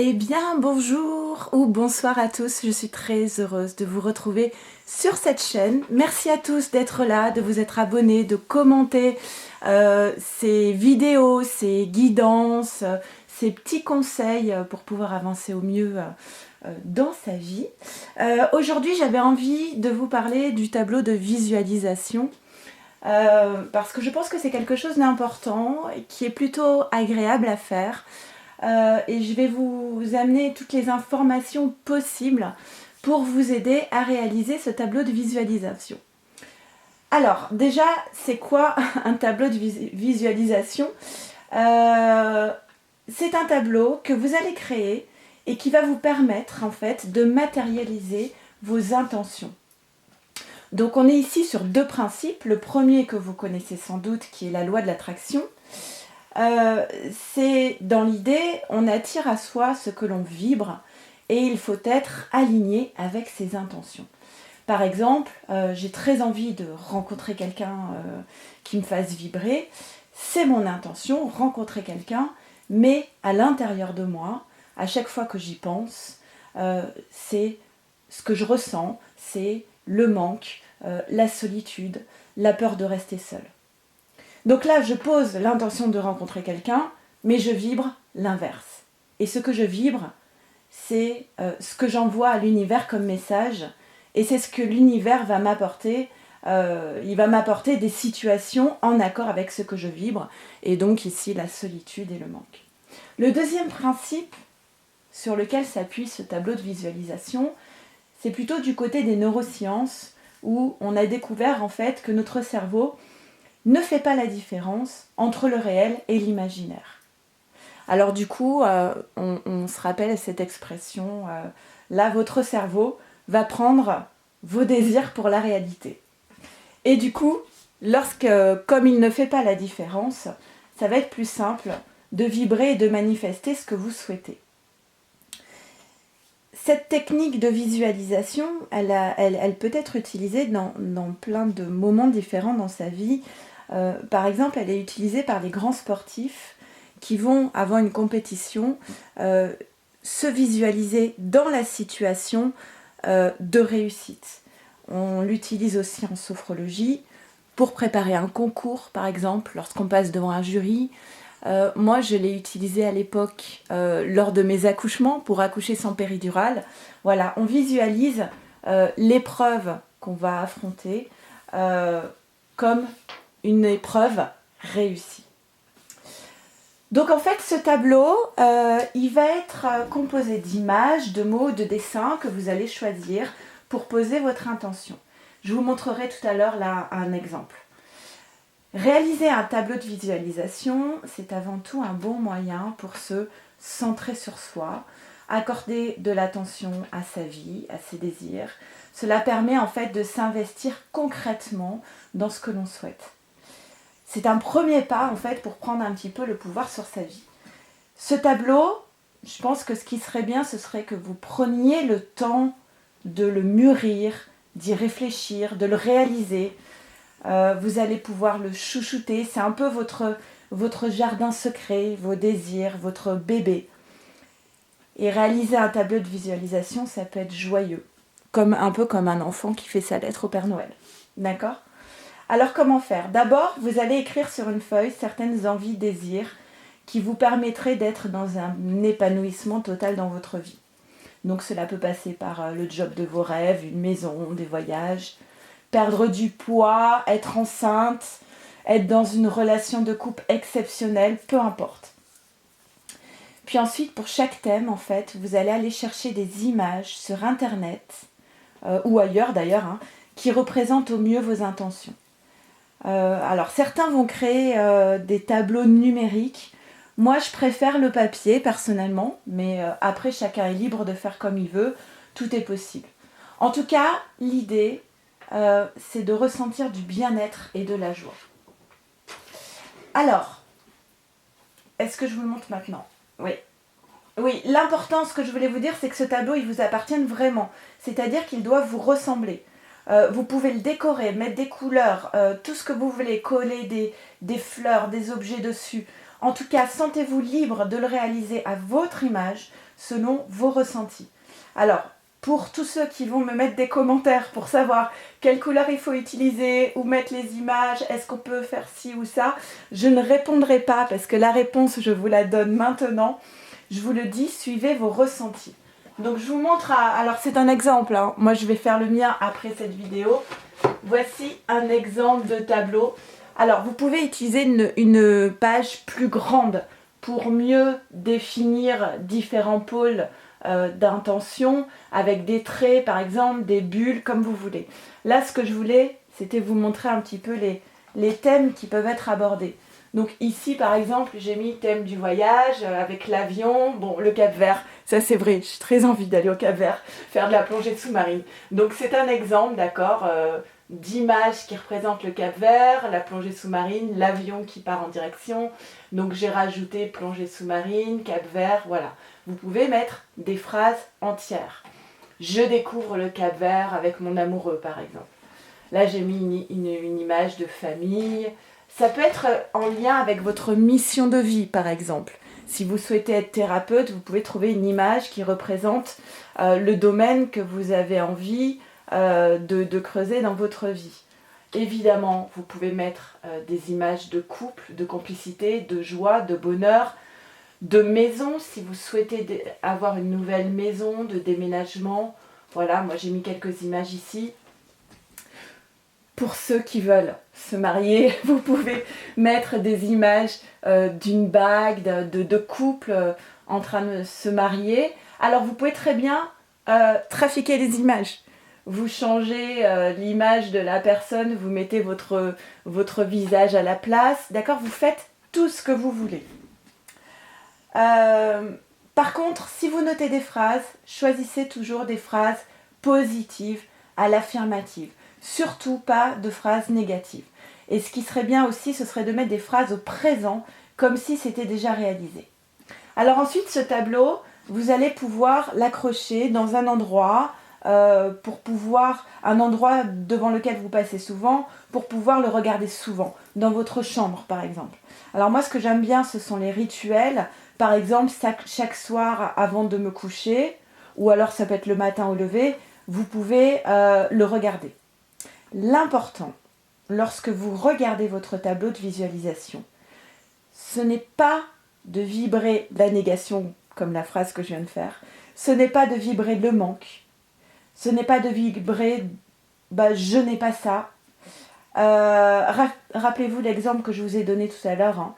Eh bien, bonjour ou bonsoir à tous, je suis très heureuse de vous retrouver sur cette chaîne. Merci à tous d'être là, de vous être abonnés, de commenter ces vidéos, ces guidances, ces petits conseils pour pouvoir avancer au mieux dans sa vie. Aujourd'hui, j'avais envie de vous parler du tableau de visualisation. Parce que je pense que c'est quelque chose d'important et qui est plutôt agréable à faire. Et je vais vous amener toutes les informations possibles pour vous aider à réaliser ce tableau de visualisation. Alors, déjà, c'est quoi un tableau de visualisation? C'est un tableau que vous allez créer et qui va vous permettre en fait de matérialiser vos intentions. Donc on est ici sur deux principes. Le premier que vous connaissez sans doute, qui est la loi de l'attraction. C'est dans l'idée, on attire à soi ce que l'on vibre et il faut être aligné avec ses intentions. Par exemple, j'ai très envie de rencontrer quelqu'un qui me fasse vibrer. C'est mon intention, rencontrer quelqu'un, mais à l'intérieur de moi, à chaque fois que j'y pense, c'est ce que je ressens, c'est le manque, la solitude, la peur de rester seule. Donc là, je pose l'intention de rencontrer quelqu'un, mais je vibre l'inverse. Et ce que je vibre, c'est ce que j'envoie à l'univers comme message, et c'est ce que l'univers va m'apporter. Il va m'apporter des situations en accord avec ce que je vibre, et donc ici la solitude et le manque. Le deuxième principe sur lequel s'appuie ce tableau de visualisation, c'est plutôt du côté des neurosciences, où on a découvert en fait que notre cerveau ne fait pas la différence entre le réel et l'imaginaire. Alors du coup, on se rappelle cette expression, là votre cerveau va prendre vos désirs pour la réalité. Et du coup, comme il ne fait pas la différence, ça va être plus simple de vibrer et de manifester ce que vous souhaitez. Cette technique de visualisation, elle peut être utilisée dans plein de moments différents dans sa vie. Par exemple, elle est utilisée par les grands sportifs qui vont, avant une compétition, se visualiser dans la situation de réussite. On l'utilise aussi en sophrologie pour préparer un concours, par exemple, lorsqu'on passe devant un jury. Moi, je l'ai utilisé à l'époque lors de mes accouchements pour accoucher sans péridurale. Voilà, on visualise l'épreuve qu'on va affronter comme une épreuve réussie. Donc en fait, ce tableau, il va être composé d'images, de mots, de dessins que vous allez choisir pour poser votre intention. Je vous montrerai tout à l'heure là un exemple. Réaliser un tableau de visualisation, c'est avant tout un bon moyen pour se centrer sur soi, accorder de l'attention à sa vie, à ses désirs. Cela permet en fait de s'investir concrètement dans ce que l'on souhaite. C'est un premier pas en fait pour prendre un petit peu le pouvoir sur sa vie. Ce tableau, je pense que ce qui serait bien, ce serait que vous preniez le temps de le mûrir, d'y réfléchir, de le réaliser. Vous allez pouvoir le chouchouter, c'est un peu votre jardin secret, vos désirs, votre bébé. Et réaliser un tableau de visualisation, ça peut être joyeux, un peu comme un enfant qui fait sa lettre au Père Noël. D'accord ? Alors comment faire? D'abord, vous allez écrire sur une feuille certaines envies, désirs qui vous permettraient d'être dans un épanouissement total dans votre vie. Donc cela peut passer par le job de vos rêves, une maison, des voyages, perdre du poids, être enceinte, être dans une relation de couple exceptionnelle, peu importe. Puis ensuite, pour chaque thème, en fait, vous allez aller chercher des images sur Internet, ou ailleurs d'ailleurs, qui représentent au mieux vos intentions. Alors certains vont créer des tableaux numériques. Moi je préfère le papier personnellement, mais après chacun est libre de faire comme il veut, tout est possible. En tout cas, l'idée c'est de ressentir du bien-être et de la joie. Alors, est-ce que je vous le montre maintenant? Oui. Oui, l'important, ce que je voulais vous dire, c'est que ce tableau, il vous appartienne vraiment. C'est-à-dire qu'il doit vous ressembler. Vous pouvez le décorer, mettre des couleurs, tout ce que vous voulez, coller des fleurs, des objets dessus. En tout cas, sentez-vous libre de le réaliser à votre image, selon vos ressentis. Alors, pour tous ceux qui vont me mettre des commentaires pour savoir quelle couleur il faut utiliser, où mettre les images, est-ce qu'on peut faire ci ou ça, je ne répondrai pas parce que la réponse, je vous la donne maintenant. Je vous le dis, suivez vos ressentis. Donc je vous montre, alors c'est un exemple, hein. Moi je vais faire le mien après cette vidéo. Voici un exemple de tableau. Alors vous pouvez utiliser une page plus grande pour mieux définir différents pôles d'intention avec des traits par exemple, des bulles, comme vous voulez. Là ce que je voulais, c'était vous montrer un petit peu les thèmes qui peuvent être abordés. Donc ici par exemple j'ai mis thème du voyage avec l'avion, bon le Cap-Vert, ça c'est vrai, j'ai très envie d'aller au Cap-Vert, faire de la plongée sous-marine. Donc c'est un exemple, d'accord, d'image qui représente le Cap-Vert, la plongée sous-marine, l'avion qui part en direction. Donc j'ai rajouté plongée sous-marine, Cap-Vert, voilà. Vous pouvez mettre des phrases entières. Je découvre le Cap-Vert avec mon amoureux par exemple. Là j'ai mis une image de famille. Ça peut être en lien avec votre mission de vie, par exemple. Si vous souhaitez être thérapeute, vous pouvez trouver une image qui représente le domaine que vous avez envie de creuser dans votre vie. Évidemment, vous pouvez mettre des images de couple, de complicité, de joie, de bonheur, de maison, si vous souhaitez avoir une nouvelle maison, de déménagement. Voilà, moi j'ai mis quelques images ici. Pour ceux qui veulent se marier, vous pouvez mettre des images d'une bague, de couple en train de se marier. Alors vous pouvez très bien trafiquer les images. Vous changez l'image de la personne, vous mettez votre visage à la place, d'accord? Vous faites tout ce que vous voulez. Par contre, si vous notez des phrases, choisissez toujours des phrases positives à l'affirmative. Surtout pas de phrases négatives. Et ce qui serait bien aussi, ce serait de mettre des phrases au présent, comme si c'était déjà réalisé. Alors ensuite, ce tableau, vous allez pouvoir l'accrocher dans un endroit, un endroit devant lequel vous passez souvent, pour pouvoir le regarder souvent, dans votre chambre par exemple. Alors moi, ce que j'aime bien, ce sont les rituels. Par exemple, chaque soir avant de me coucher, ou alors ça peut être le matin au lever, vous pouvez le regarder. L'important, lorsque vous regardez votre tableau de visualisation, ce n'est pas de vibrer la négation, comme la phrase que je viens de faire, ce n'est pas de vibrer le manque, ce n'est pas de vibrer « je n'ai pas ça ». Rappelez-vous l'exemple que je vous ai donné tout à l'heure, hein.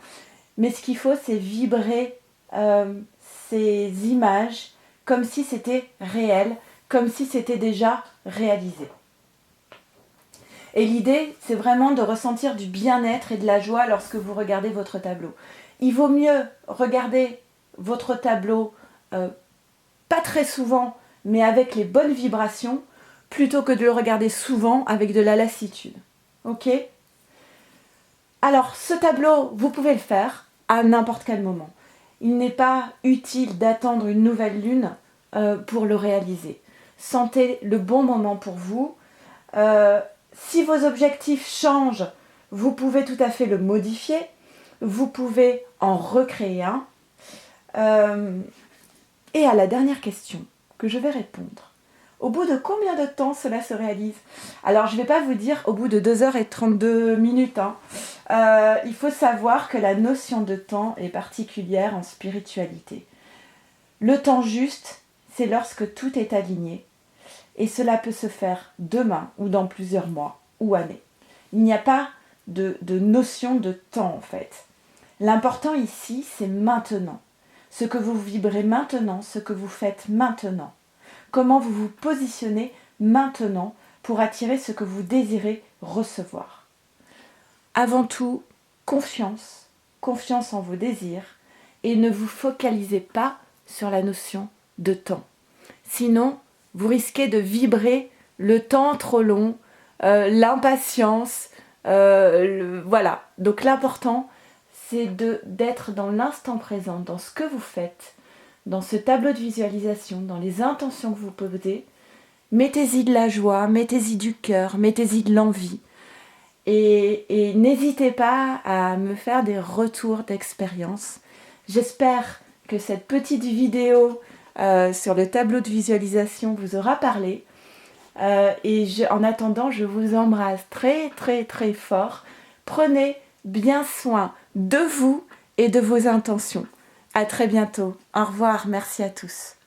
Mais ce qu'il faut, c'est vibrer ces images comme si c'était réel, comme si c'était déjà réalisé. Et l'idée, c'est vraiment de ressentir du bien-être et de la joie lorsque vous regardez votre tableau. Il vaut mieux regarder votre tableau pas très souvent, mais avec les bonnes vibrations, plutôt que de le regarder souvent avec de la lassitude. Ok ? Alors, ce tableau, vous pouvez le faire à n'importe quel moment. Il n'est pas utile d'attendre une nouvelle lune pour le réaliser. Sentez le bon moment pour vous. Si vos objectifs changent, vous pouvez tout à fait le modifier. Vous pouvez en recréer un. Et à la dernière question que je vais répondre. Au bout de combien de temps cela se réalise? Alors, je ne vais pas vous dire au bout de 2h32. Hein. Il faut savoir que la notion de temps est particulière en spiritualité. Le temps juste, c'est lorsque tout est aligné. Et cela peut se faire demain ou dans plusieurs mois ou années. Il n'y a pas de notion de temps en fait. L'important ici, c'est maintenant. Ce que vous vibrez maintenant, ce que vous faites maintenant. Comment vous vous positionnez maintenant pour attirer ce que vous désirez recevoir. Avant tout, confiance en vos désirs et ne vous focalisez pas sur la notion de temps. Sinon, vous risquez de vibrer le temps trop long, l'impatience, voilà. Donc l'important, c'est d'être dans l'instant présent, dans ce que vous faites, dans ce tableau de visualisation, dans les intentions que vous posez. Mettez-y de la joie, mettez-y du cœur, mettez-y de l'envie. Et n'hésitez pas à me faire des retours d'expérience. J'espère que cette petite vidéo sur le tableau de visualisation vous aura parlé. En attendant, je vous embrasse très très très fort. Prenez bien soin de vous et de vos intentions. À très bientôt. Au revoir. Merci à tous.